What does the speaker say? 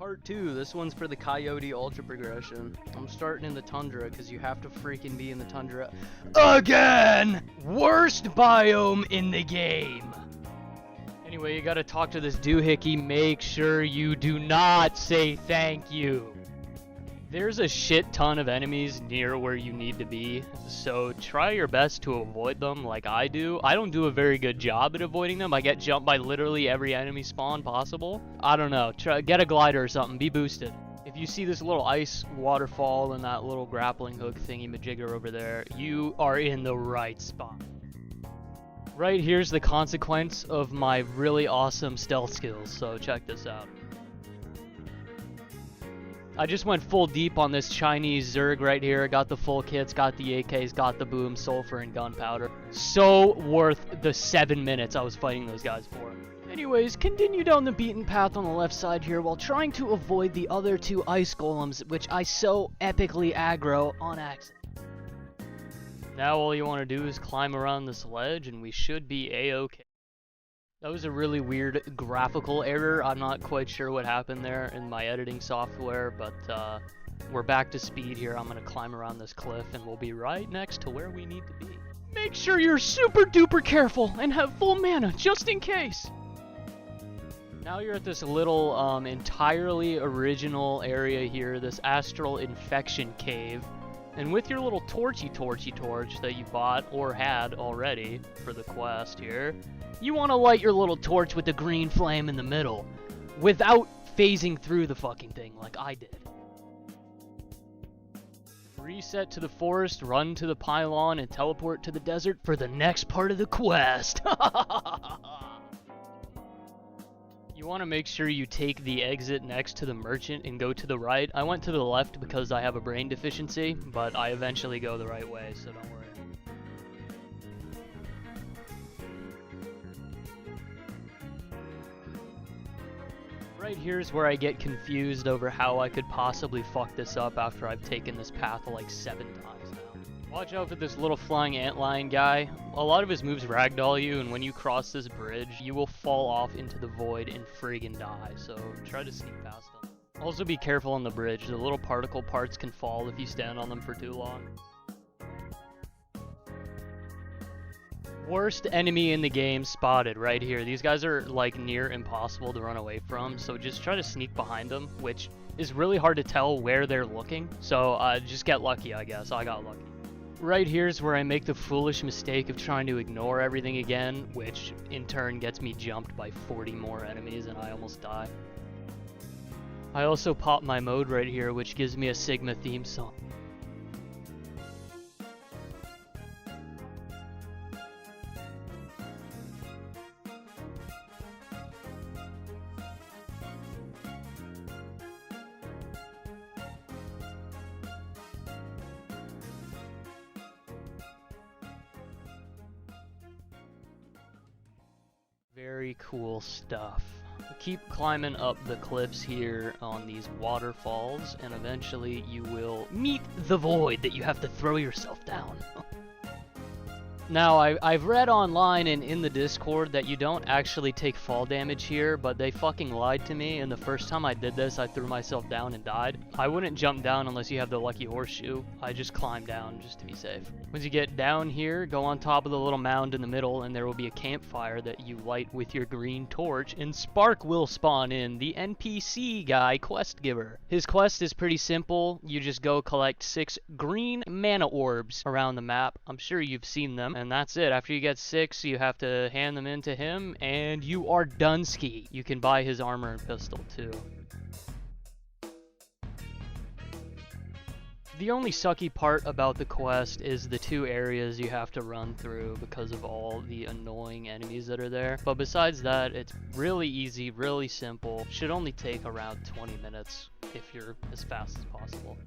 Part 2, this one's for the Coyote Ultra progression. I'm starting in the Tundra because you have to freaking be in the Tundra again! Worst biome in the game! Anyway, you gotta talk to this doohickey. Make sure you do not say thank you. There's a shit ton of enemies near where you need to be, so try your best to avoid them like I do. I don't do a very good job at avoiding them. I get jumped by literally every enemy spawn possible. I don't know. Get a glider or something. Be boosted. If you see this little ice waterfall and that little grappling hook thingy majigger over there, you are in the right spot. Right here's the consequence of my really awesome stealth skills, so check this out. I just went full deep on this Chinese Zerg right here. Got the full kits, got the AKs, got the boom, sulfur, and gunpowder. So worth the 7 minutes I was fighting those guys for. Anyways, continue down the beaten path on the left side here while trying to avoid the other two ice golems, which I so epically aggro on accident. Now all you want to do is climb around this ledge and we should be A-okay. That was a really weird graphical error. I'm not quite sure what happened there in my editing software, but we're back to speed here. I'm gonna climb around this cliff and we'll be right next to where we need to be. Make sure you're super duper careful and have full mana just in case. Now you're at this little entirely original area here, this astral infection cave. And with your little torch that you bought or had already for the quest here, you want to light your little torch with the green flame in the middle without phasing through the fucking thing like I did. Reset to the forest, run to the pylon, and teleport to the desert for the next part of the quest. You want to make sure you take the exit next to the merchant and go to the right. I went to the left because I have a brain deficiency, but I eventually go the right way, so don't worry. Right here's where I get confused over how I could possibly fuck this up after I've taken this path like 7 times now. Watch out for this little flying antlion guy. A lot of his moves ragdoll you, and when you cross this bridge, you will fall off into the void and friggin' die, so try to sneak past them. Also be careful on the bridge. The little particle parts can fall if you stand on them for too long. Worst enemy in the game spotted right here. These guys are like near impossible to run away from, so just try to sneak behind them, which is really hard to tell where they're looking, so just get lucky, I guess. I got lucky. Right here's where I make the foolish mistake of trying to ignore everything again, which in turn gets me jumped by 40 more enemies and I almost die. I also pop my mode right here, which gives me a Sigma theme song. Very cool stuff. Keep climbing up the cliffs here on these waterfalls, and eventually you will meet the void that you have to throw yourself down. Now, I've read online and in the Discord that you don't actually take fall damage here, but they fucking lied to me, and the first time I did this, I threw myself down and died. I wouldn't jump down unless you have the lucky horseshoe. I just climbed down just to be safe. Once you get down here, go on top of the little mound in the middle, and there will be a campfire that you light with your green torch, and Starkk will spawn in, the NPC guy quest giver. His quest is pretty simple. You just go collect 6 green mana orbs around the map. I'm sure you've seen them. And that's it. After you get 6, you have to hand them in to him, and you are done-ski. You can buy his armor and pistol, too. The only sucky part about the quest is the 2 areas you have to run through because of all the annoying enemies that are there. But besides that, it's really easy, really simple. Should only take around 20 minutes if you're as fast as possible.